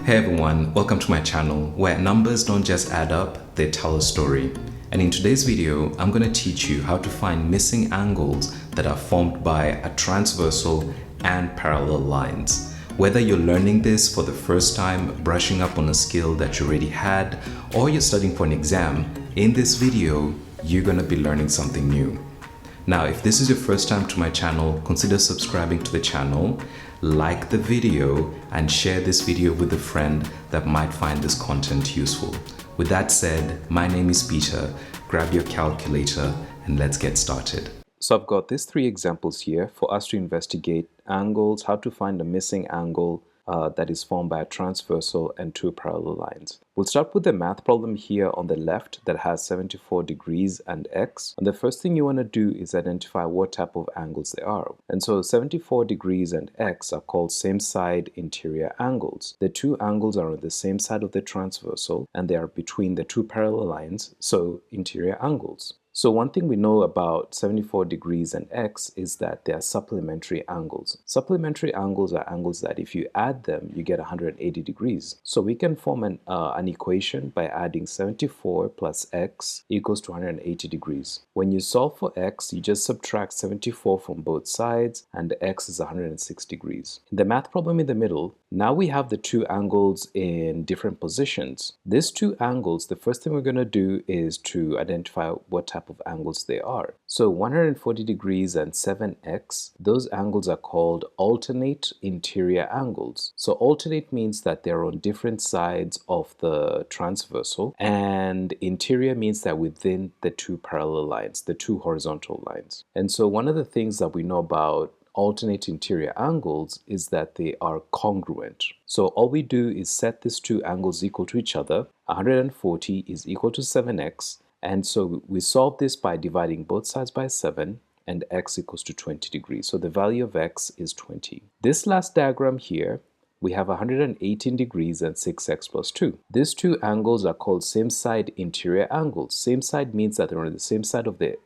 Hey everyone, welcome to my channel where numbers don't just add up, they tell a story. And in today's video, I'm going to teach you how to find missing angles that are formed by a transversal and parallel lines. Whether you're learning this for the first time, brushing up on a skill that you already had, or you're studying for an exam, in this video, you're going to be learning something new. Now, if this is your first time to my channel, consider subscribing to the channel, like the video, and share this video with a friend that might find this content useful. With that said, my name is Peter. Grab your calculator and let's get started. So I've got these three examples here for us to investigate angles, how to find a missing angle that is formed by a transversal and two parallel lines. We'll start with the math problem here on the left that has 74 degrees and x. And the first thing you want to do is identify what type of angles they are. And so 74 degrees and x are called same side interior angles. The two angles are on the same side of the transversal and they are between the two parallel lines, so interior angles. So one thing we know about 74 degrees and x is that they are supplementary angles. Supplementary angles are angles that if you add them, you get 180 degrees. So we can form an equation by adding 74 plus x equals to 180 degrees. When you solve for x, you just subtract 74 from both sides and x is 106 degrees. In the math problem in the middle, now we have the two angles in different positions. These two angles, the first thing we're going to do is to identify what type of angles they are. So 140 degrees and 7x, those angles are called alternate interior angles. So alternate means that they're on different sides of the transversal, and interior means that within the two parallel lines, the two horizontal lines. And so one of the things that we know about alternate interior angles is that they are congruent. So all we do is set these two angles equal to each other. 140 is equal to 7x, and so we solve this by dividing both sides by 7 and x equals to 20 degrees. So the value of x is 20. This last diagram here, we have 118 degrees and 6x plus 2. These two angles are called same side interior angles. Same side means that they're on the same side of the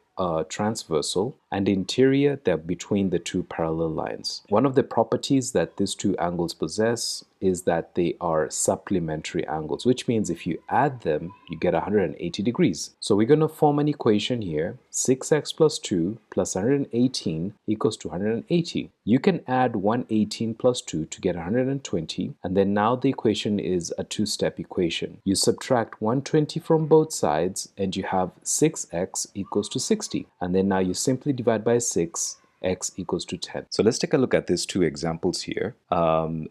transversal, and interior, they're between the two parallel lines. One of the properties that these two angles possess is that they are supplementary angles, which means if you add them, you get 180 degrees. So we're going to form an equation here, 6x plus 2 plus 118 equals to 180. You can add 118 plus 2 to get 120, and then now the equation is a two-step equation. You subtract 120 from both sides and you have 6x equals to 60, and then now you simply divide by 6, x equals to 10. So let's take a look at these two examples here.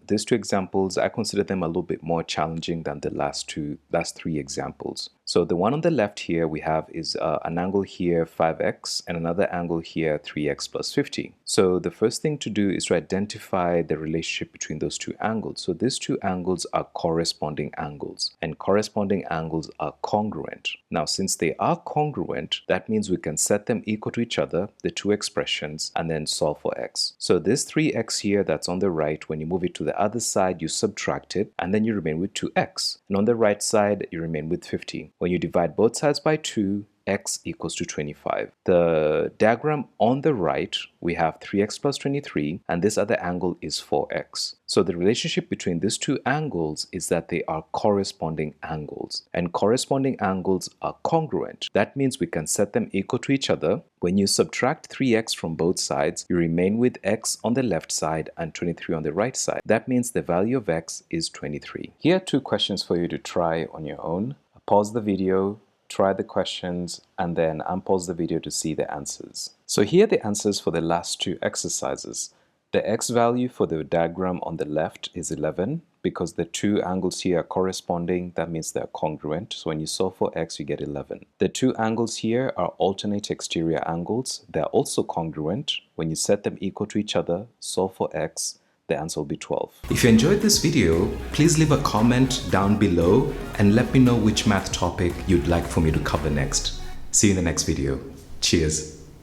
These two examples, I consider them a little bit more challenging than the last three examples. So the one on the left here we have is an angle here 5x and another angle here 3x plus 50. So the first thing to do is to identify the relationship between those two angles. So these two angles are corresponding angles, and corresponding angles are congruent. Now since they are congruent, that means we can set them equal to each other, the two expressions, and then solve for x. So this 3x here that's on the right, when you move it to the other side, you subtract it, and then you remain with 2x. And on the right side, you remain with 50. When you divide both sides by 2, x equals to 25. The diagram on the right, we have 3x plus 23, and this other angle is 4x. So the relationship between these two angles is that they are corresponding angles, and corresponding angles are congruent. That means we can set them equal to each other. When you subtract 3x from both sides, you remain with x on the left side and 23 on the right side. That means the value of x is 23. Here are two questions for you to try on your own. Pause the video, try the questions, and then unpause the video to see the answers. So here are the answers for the last two exercises. The x value for the diagram on the left is 11 because the two angles here are corresponding. That means they're congruent. So when you solve for x, you get 11. The two angles here are alternate exterior angles. They're also congruent. When you set them equal to each other, solve for x, the answer will be 12. If you enjoyed this video, please leave a comment down below and let me know which math topic you'd like for me to cover next. See you in the next video. Cheers.